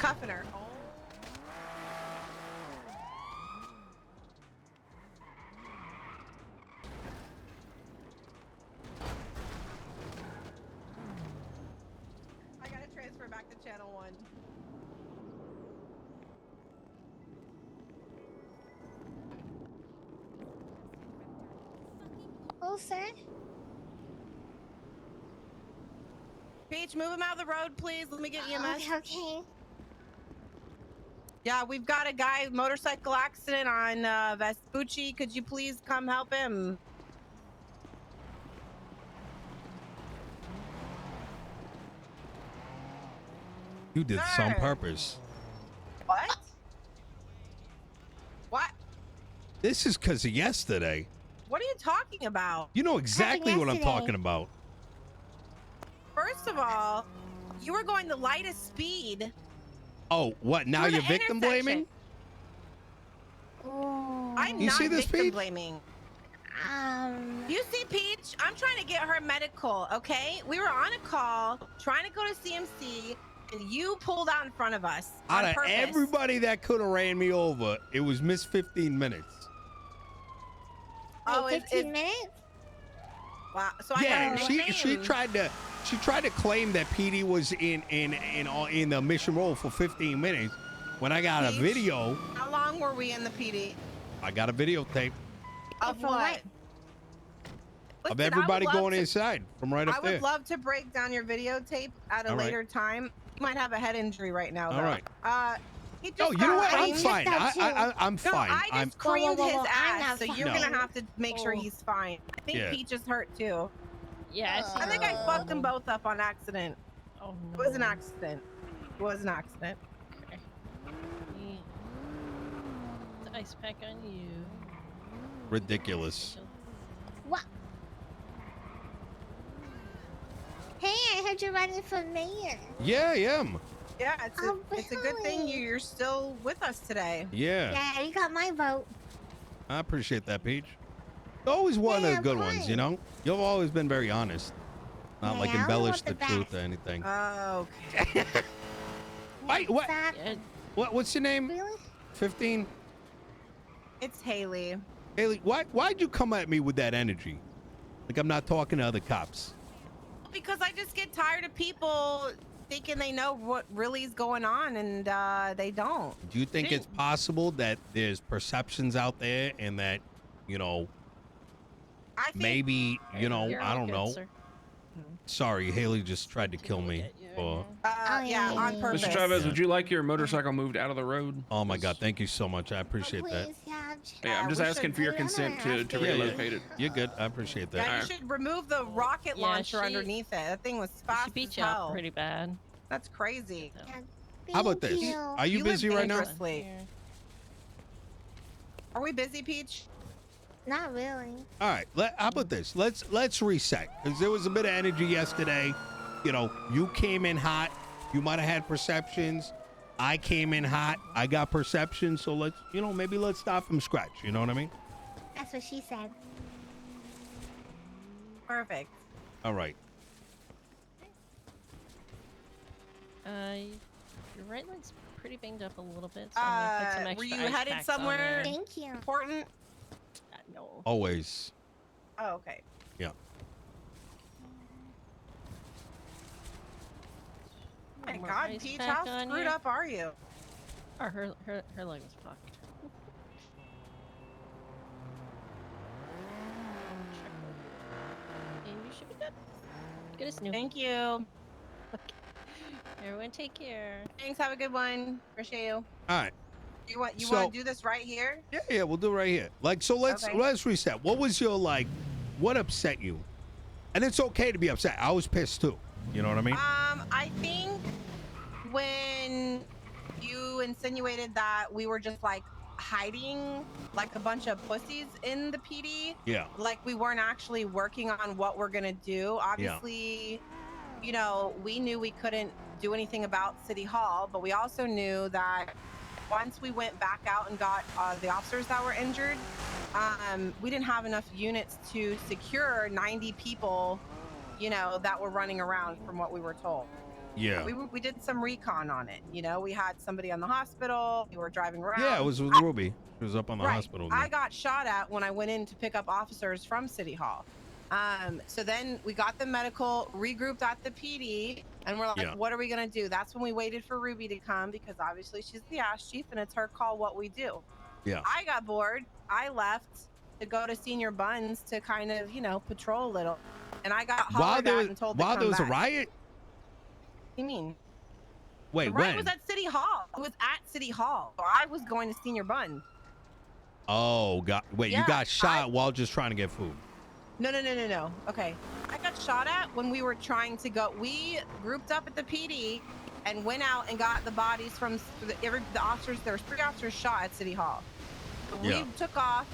toughener. Oh. I gotta transfer back to channel 1. Oh, sir. Peach, move him out of the road, please. Let me get EMS. Okay. Yeah, we've got a guy, motorcycle accident on Vespucci. Could you please come help him? You did this on purpose. What? What? This is because of yesterday. What are you talking about? You know exactly what I'm yesterday. talking about. First of all, you were going the lightest speed. Oh, what? Now through you're the victim blaming? Oh. I'm You not see this, victim Peach? blaming. You see, Peach? I'm trying to get her medical, okay? We were on a call trying to go to CMC, and you pulled out in front of us on Out of purpose. everybody that could have ran me over, it was missed 15 minutes. Oh, Wait, 15 minutes? Wow. So Yeah, I got a she nickname. tried to claim that PD was in the mission role for 15 minutes. When I got a Peach, video, How long were we in the PD? I got a videotape Of For what? what? of Listen, everybody I would love going to- inside from right I up there. would love to break down your videotape at a All right. later time. You might have a head injury right now, though. All right. He just No, you know what? got I'm creamed. fine. that too. I'm No, fine. I I'm just creamed Whoa, his I'm ass, not so you're fine. gonna have to make sure he's fine. I think Yeah. Peach is hurt too. Yeah, I think I fucked them both up on accident. Oh It no. was an accident. It was an accident. Okay. The ice pack on you. ridiculous. What? Hey, I heard you're running for mayor. Yeah, I am. Yeah, it's a good thing really? you're still with us today. Yeah, Yeah, you got my vote. I appreciate that, Peach. You're always one of Yeah, the good ones, you know? You've always been very honest. Not Yeah, like I only embellish want the the truth best. or anything. Okay. Wait, what? Stop. Yeah, What's your name? Really? 15? It's Hailey. Hailey, why'd you come at me with that energy? Like I'm not talking to other cops. Because I just get tired of people thinking they know what really is going on, and they don't. Do you think it's possible that there's perceptions out there and that, you know, I think maybe, you know, you're I all don't good, know. sir. Sorry, Haley just tried to kill me. For, yeah, on purpose. Mr. Chavez, would you like your motorcycle moved out of the road? oh my God, thank you so much. I appreciate that. Please, yeah. Yeah, I'm just we asking should- for your Yeah, consent to yeah. relocate it. You're good. I appreciate that. Yeah, you Alright. should remove the rocket Yeah, launcher she- underneath it. That thing was She fast beat as you up hell. pretty bad. That's crazy. So. How about Thank this? you. Are you You live busy right now? dangerous. Honestly. Are we busy, Peach? Not really. All right. How about this? Let's reset because there was a bit of energy yesterday. You know, you came in hot. You might have had perceptions. I came in hot. I got perceptions. So let's, you know, maybe let's start from scratch. You know what I mean? That's what she said. Perfect. All right. Your right leg's pretty banged up a little bit, so I'm gonna put some Were extra you ice headed packs on somewhere? there. Thank you. Important? No. Always. Oh, okay. Yeah. Oh my More God, ice Peach, pack how on screwed you. up are you? Oh, her leg was fucked. And you should be good. Good as new. Thank you. Everyone take care. Thanks. Have a good one. Appreciate you. All right. You want So- to do this right here? Yeah, we'll do it right here. Like, so let's Okay. reset. What was your like? What upset you? And it's okay to be upset. I was pissed too. You know what I mean? I think when you insinuated that we were just like hiding like a bunch of pussies in the PD, Yeah. like we weren't actually working on what we're gonna do. Obviously, you know, we knew we couldn't do anything about City Hall, but we also knew that once we went back out and got the officers that were injured, we didn't have enough units to secure 90 people, you know, that were running around from what we were told. Yeah. We did some recon on it. You know, we had somebody on the hospital. We were driving around. Yeah, it was with Ruby. She was up on the hospital. I got shot at when I went in to pick up officers from City Hall. So then we got the medical, regrouped at the PD, and we're like, what are we gonna do? That's when we waited for Ruby to come because obviously she's the ass chief and it's her call what we do. Yeah. I got bored. I left to go to Senior Buns to kind of, you know, patrol a little. And I got hollered at and told to come while there was back. a riot? What do you mean? Wait, the riot was at City Hall. It was at City Hall. So I was going to Senior Buns. Oh, wait, you got shot while just trying to get food. No. Okay. I got shot at when we were trying to go. We grouped up at the PD and went out and got the bodies from the officers. There were 3 officers shot at City Hall. We took off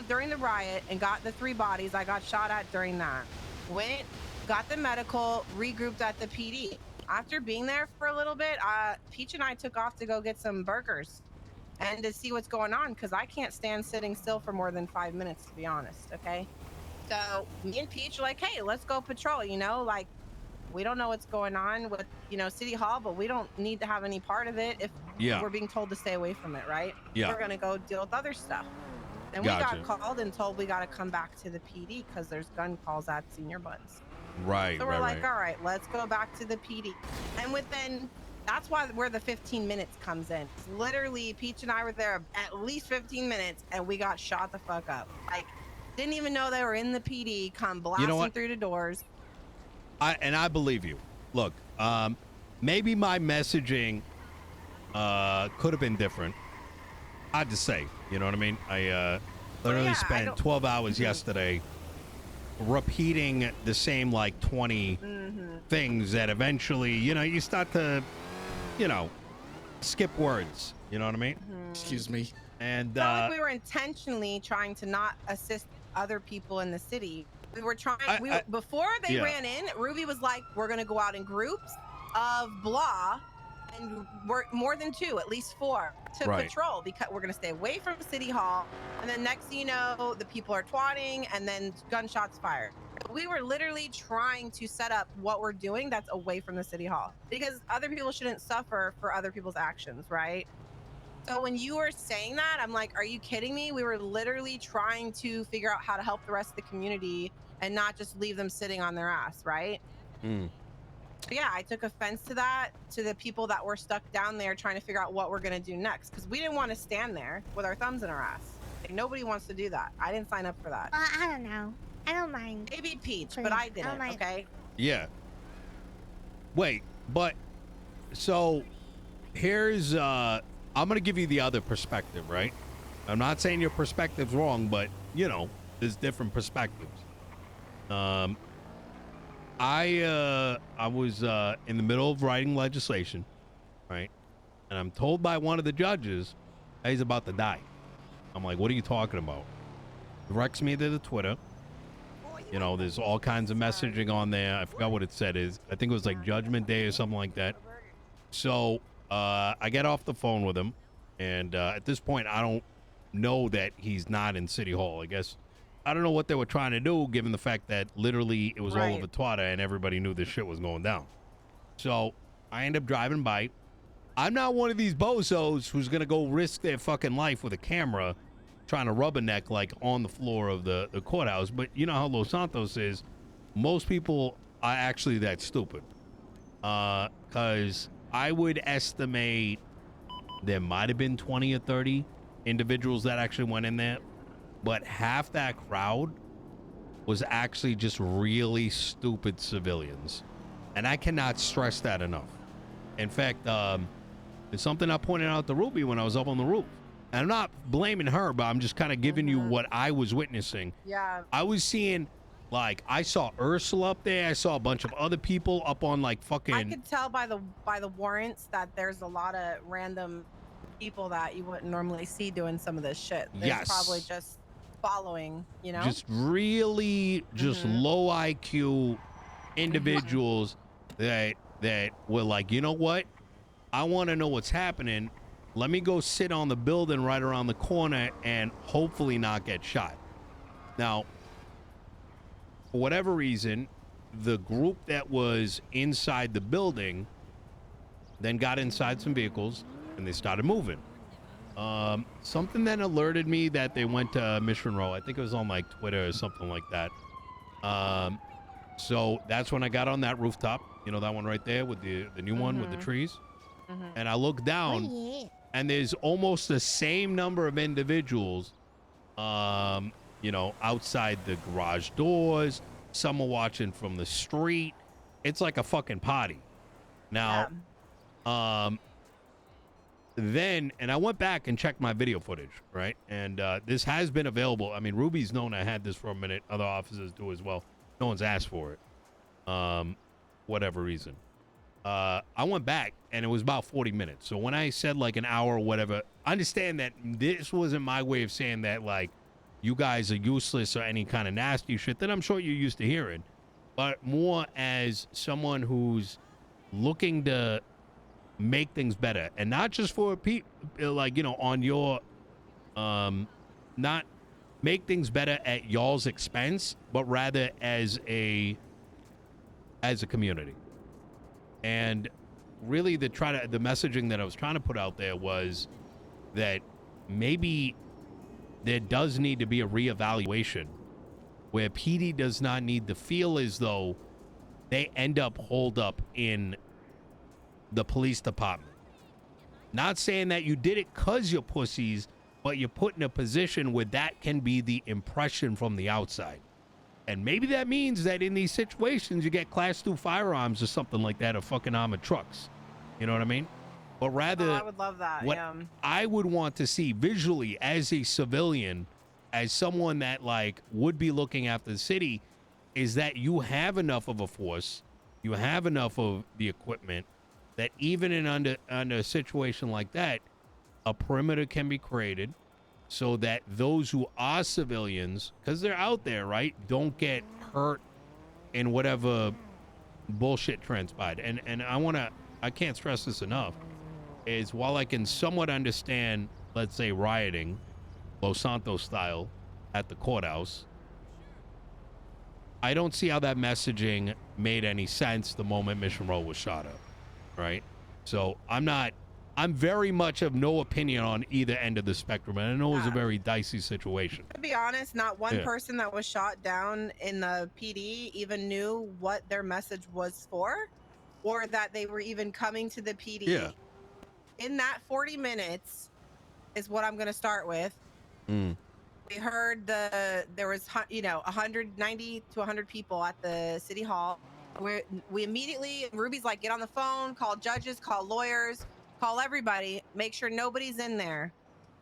during the riot and got the 3 bodies I got shot at during that. Went, got the medical, regrouped at the PD. After being there for a little bit, Peach and I took off to go get some burgers and to see what's going on because I can't stand sitting still for more than 5 minutes, to be honest, okay? So me and Peach are like, hey, let's go patrol, you know? Like, we don't know what's going on with, you know, City Hall, but we don't need to have any part of it if we're being told to stay away from it, right? Yeah. We're going to go deal with other stuff. And we got called and told we got to come back to the PD because there's gun calls at Senior Buns. Right. So we're like, all right, let's go back to the PD. And within, that's where the 15 minutes comes in. It's literally, Peach and I were there at least 15 minutes and we got shot the fuck up. Like, didn't even know they were in the PD, come blasting through the doors. I believe you. Look, maybe my messaging could have been different. I'd just say, you know what I mean? I literally spent 12 hours yesterday repeating the same like 20 things that eventually, you know, you start to, you know, skip words. You know what I mean? Excuse me. And it's not like we were intentionally trying to not assist other people in the city. We were trying. Before they ran in, Ruby was like, "We're gonna go out in groups of blah, and we're more than 2, at least 4, to patrol because we're gonna stay away from City Hall." And then next thing you know, the people are twatting, and then gunshots fired. We were literally trying to set up what we're doing that's away from the City Hall because other people shouldn't suffer for other people's actions, right? So when you were saying that, I'm like, are you kidding me? We were literally trying to figure out how to help the rest of the community and not just leave them sitting on their ass, right? So yeah, I took offense to that, to the people that were stuck down there trying to figure out what we're gonna do next, because we didn't want to stand there with our thumbs in our ass. Like, nobody wants to do that. I didn't sign up for that. I don't know. I don't mind. Maybe Peach, but I didn't, okay? Yeah. Wait, but so here's I'm gonna give you the other perspective, right? I'm not saying your perspective's wrong, but you know, there's different perspectives. I was in the middle of writing legislation, right? And I'm told by one of the judges that he's about to die. I'm like, what are you talking about? Directs me to the Twitter. You know, there's all kinds of messaging on there. I forgot what it said. I think it was like Judgment Day or something like that. So I get off the phone with him, and at this point, I don't know that he's not in City Hall. I guess I don't know what they were trying to do, given the fact that literally it was all over Twitter and everybody knew this shit was going down. So I end up driving by. I'm not one of these bozos who's gonna go risk their fucking life with a camera trying to rubberneck like on the floor of the courthouse. But you know how Los Santos is. Most people are actually that stupid. Because I would estimate there might have been 20 or 30 individuals that actually went in there. But half that crowd was actually just really stupid civilians. And I cannot stress that enough. In fact, it's something I pointed out to Ruby when I was up on the roof. And I'm not blaming her, but I'm just kind of giving you what I was witnessing. Yeah. I was seeing, like, I saw Ursula up there. I saw a bunch of other people up on, like, fucking... I could tell by the warrants that there's a lot of random people that you wouldn't normally see doing some of this shit. There's probably just following, you know? Just really low IQ individuals that were like, you know what? I want to know what's happening. Let me go sit on the building right around the corner and hopefully not get shot. Now, for whatever reason, the group that was inside the building then got inside some vehicles and they started moving. Something then alerted me that they went to Mission Row. I think it was on like Twitter or something like that. So that's when I got on that rooftop, you know, that one right there with the new one with the trees. And I looked down and there's almost the same number of individuals, you know, outside the garage doors. Some are watching from the street. It's like a fucking party. Now, then, and I went back and checked my video footage, right? And this has been available. I mean, Ruby's known I had this for a minute. Other officers do as well. No one's asked for it. Whatever reason. I went back and it was about 40 minutes. So when I said like an hour or whatever, understand that this wasn't my way of saying that like you guys are useless or any kind of nasty shit that I'm sure you're used to hearing, but more as someone who's looking to make things better, and not just for people like, you know, on your not make things better at y'all's expense, but rather as a community. And really the messaging that I was trying to put out there was that maybe there does need to be a reevaluation where PD does not need to feel as though they end up holed up in the police department. Not saying that you did it because you're pussies, but you're put in a position where that can be the impression from the outside. And maybe that means that in these situations you get class 2 firearms or something like that, or fucking armored trucks. You know what I mean? But rather, I would love that. what I would want to see visually as a civilian, as someone that like would be looking after the city, is that you have enough of a force, you have enough of the equipment, that even in under a situation like that, a perimeter can be created so that those who are civilians, because they're out there, right, don't get hurt in whatever bullshit transpired. And I can't stress this enough, is while I can somewhat understand, let's say, rioting, Los Santos style, at the courthouse, I don't see how that messaging made any sense the moment Mission Row was shot up. Right? So I'm very much of no opinion on either end of the spectrum, and I know it was a very dicey situation. To be honest, not one person that was shot down in the PD even knew what their message was for, or that they were even coming to the PD. Yeah. In that 40 minutes is what I'm going to start with. We heard there was, you know, 190 to 100 people at the city hall. We immediately, Ruby's like, get on the phone, call judges, call lawyers, call everybody, make sure nobody's in there.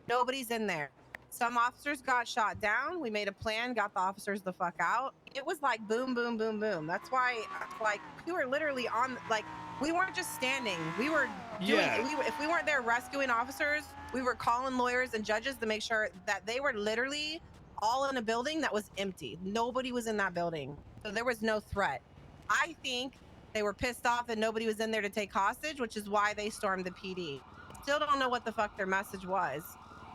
Nobody's in there. Some officers got shot down. We made a plan, got the officers the fuck out. It was like boom, boom, boom, boom. That's why, like, we were literally on, like, we weren't just standing. We were doing, if we weren't there rescuing officers, we were calling lawyers and judges to make sure that they were literally all in a building that was empty. Nobody was in that building. So there was no threat. I think they were pissed off that nobody was in there to take hostage, which is why they stormed the PD. Still don't know what the fuck their message was,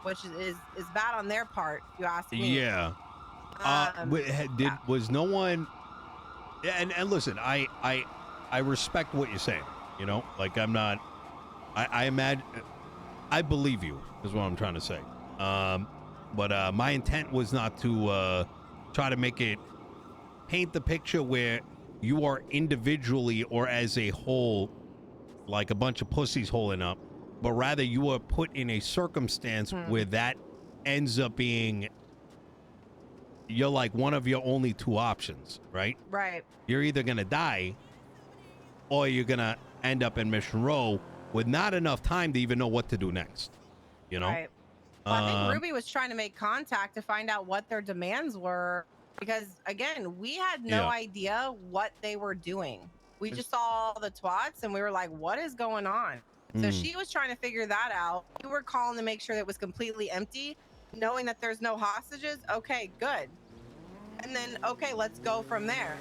which is bad on their part, if you ask me. Yeah. Was no one? And listen, I respect what you're saying. You know, like I'm not. I imagine. I believe you is what I'm trying to say. But my intent was not to try to paint the picture where you are individually or as a whole like a bunch of pussies holding up, but rather you are put in a circumstance where that ends up being, you're like one of your only two options, right? Right. You're either going to die or you're going to end up in Mission Row with not enough time to even know what to do next, you know? Right. Well, I think Ruby was trying to make contact to find out what their demands were, because again, we had no idea what they were doing. We just saw the twats and we were like, what is going on? So she was trying to figure that out. We were calling to make sure that it was completely empty, knowing that there's no hostages. Okay, good. And then, okay, let's go from there.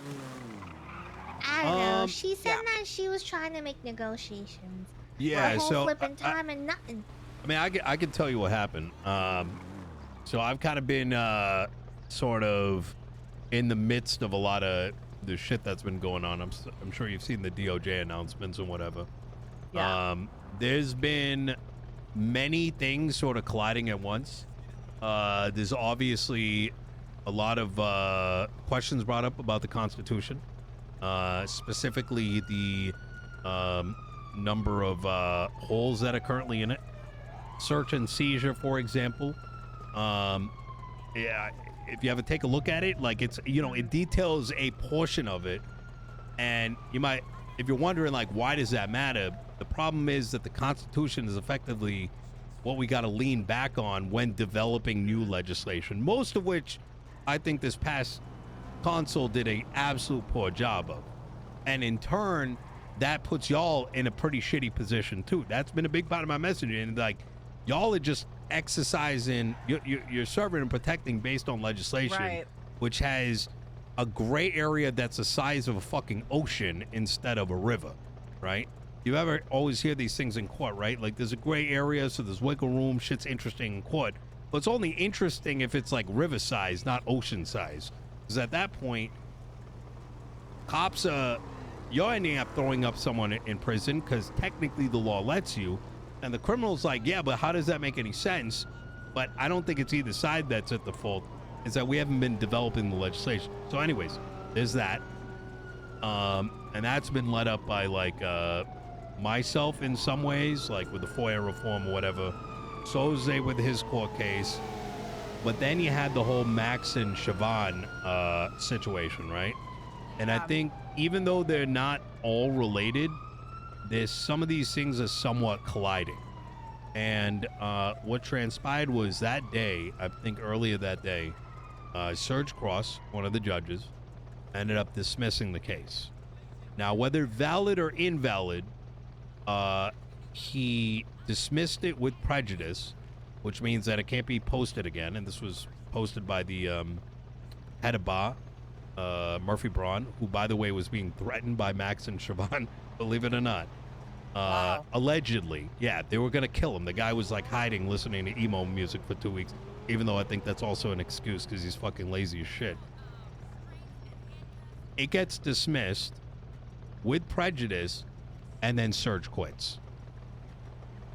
I don't know. She said that she was trying to make negotiations. Yeah, for a whole so flipping time and nothing. I mean, I can tell you what happened. So I've kind of been sort of in the midst of a lot of the shit that's been going on. I'm sure you've seen the DOJ announcements and whatever. Yeah. There's been many things sort of colliding at once. There's obviously a lot of questions brought up about the Constitution, specifically the number of holes that are currently in it. Search and seizure, for example. Yeah, if you ever take a look at it, like it's, you know, it details a portion of it. And you might, if you're wondering, like, why does that matter? The problem is that the Constitution is effectively what we got to lean back on when developing new legislation, most of which I think this past console did a absolute poor job of. And in turn, that puts y'all in a pretty shitty position too. That's been a big part of my messaging. And like, y'all are just exercising, you're serving and protecting based on legislation, Right. which has a gray area that's the size of a fucking ocean instead of a river, right? You ever always hear these things in court, right? Like there's a gray area, so there's wiggle room, shit's interesting in court. But it's only interesting if it's like river size, not ocean size. Because at that point, cops you're ending up throwing up someone in prison because technically the law lets you. And the criminal's like, yeah, but how does that make any sense? But I don't think it's either side that's at the fault. It's that we haven't been developing the legislation. So anyways, there's that. And that's been led up by like myself in some ways, like with the FOIA reform or whatever. Jose with his court case. But then you had the whole Max and Siobhan situation, right? And I think even though they're not all related, there's some of these things are somewhat colliding. And what transpired was that day, I think earlier that day, Serge Cross, one of the judges, ended up dismissing the case. Now, whether valid or invalid, he dismissed it with prejudice, which means that it can't be posted again. And this was posted by the head of bar, Murphy Braun, who, by the way, was being threatened by Max and Siobhan, believe it or not. Wow. Allegedly. Yeah, they were going to kill him. The guy was like hiding, listening to emo music for 2 weeks, even though I think that's also an excuse because he's fucking lazy as shit. It gets dismissed with prejudice, and then Serge quits.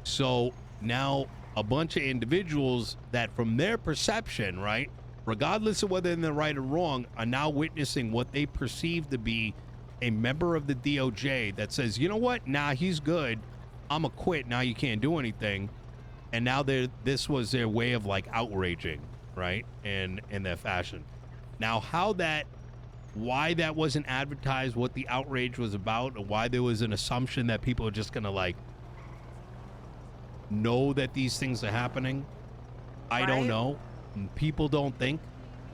So now a bunch of individuals that from their perception, right, regardless of whether they're right or wrong, are now witnessing what they perceive to be a member of the DOJ that says, you know what, nah, he's good, I'm a quit, now you can't do anything. And now this was their way of like outraging, right, in their fashion. Now why that wasn't advertised, what the outrage was about, or why there was an assumption that people are just gonna like know that these things are happening, I don't know. People don't think,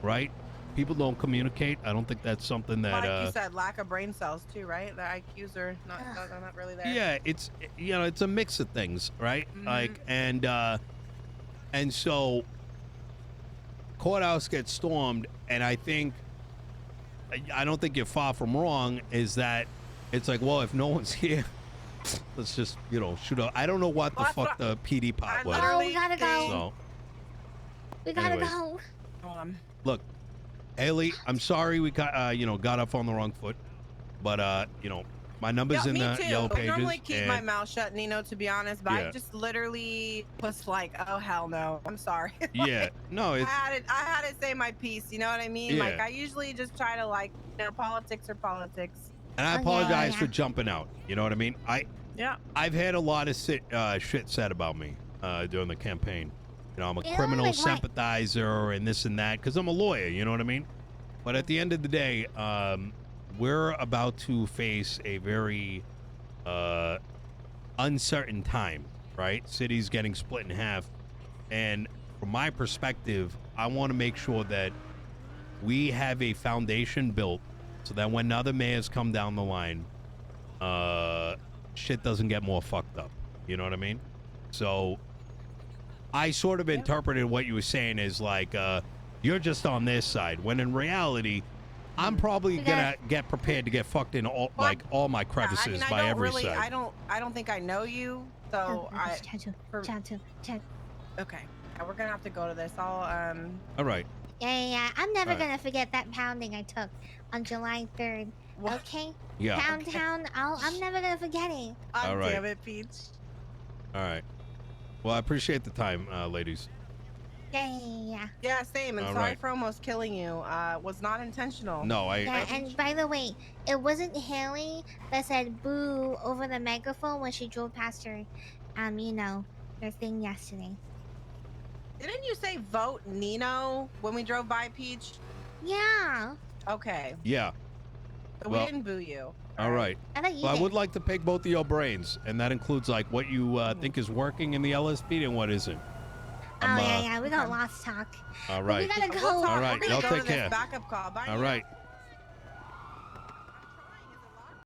right? People don't communicate. I don't think that's something that Like you said, lack of brain cells too, right? The IQs are not really there. yeah, it's, you know, it's a mix of things, right? Like, and so courthouse gets stormed, and I don't think you're far from wrong, is that it's like, well, if no one's here, let's just, you know, shoot up. I don't know what the fuck the PD pot was. Oh, we gotta go. So, We gotta anyways. go. Look, Hailey, I'm sorry we got got off on the wrong foot, but you know, my number's in the yellow pages. I normally keep and my mouth shut, Nino, to be honest, but Yeah. I just literally was like, oh hell no, I'm sorry. yeah, no, I it's had to say my piece, you know what I mean? Like Yeah. I usually just try to, like, you know, politics are politics. and I Okay, apologize yeah. for jumping out. You know what I mean? Yeah. I've had a lot of shit said about me during the campaign. You know, I'm a Really? criminal Like what? sympathizer and this and that because I'm a lawyer. You know what I mean? But at the end of the day, we're about to face a very uncertain time, right? Cities getting split in half. And from my perspective, I want to make sure that we have a foundation built so that when other mayors come down the line, shit doesn't get more fucked up. You know what I mean? So I sort of interpreted what you were saying as like, you're just on this side, when in reality, I'm probably gonna get prepared to get fucked in all my crevices I mean, by I don't every really, side. I don't think I know you, so Chat. okay. Yeah, we're gonna have to go to this. I'll All right. Yeah. I'm never All right. gonna forget that pounding I took on July 3rd. What? Okay? Yeah. Pound Town. I'm never gonna forget it. All right. Damn it, Peach. All right. Well, I appreciate the time, ladies. Yeah. Yeah, same. And All sorry right. for almost killing you. Was not intentional. No, Yeah, and by the way, it wasn't Hailey that said boo over the megaphone when she drove past her, her thing yesterday. Didn't you say vote Nino when we drove by, Peach? Yeah. Okay. Yeah. So Well, we didn't boo you. All right. I thought you Well, I did. would like to pick both of your brains, and that includes like what you think is working in the LSP and what isn't. Yeah. We got lost talk. All But right. we gotta go. We'll talk. All right, We're gonna y'all go take to this care. backup call. Bye. All Nino. right.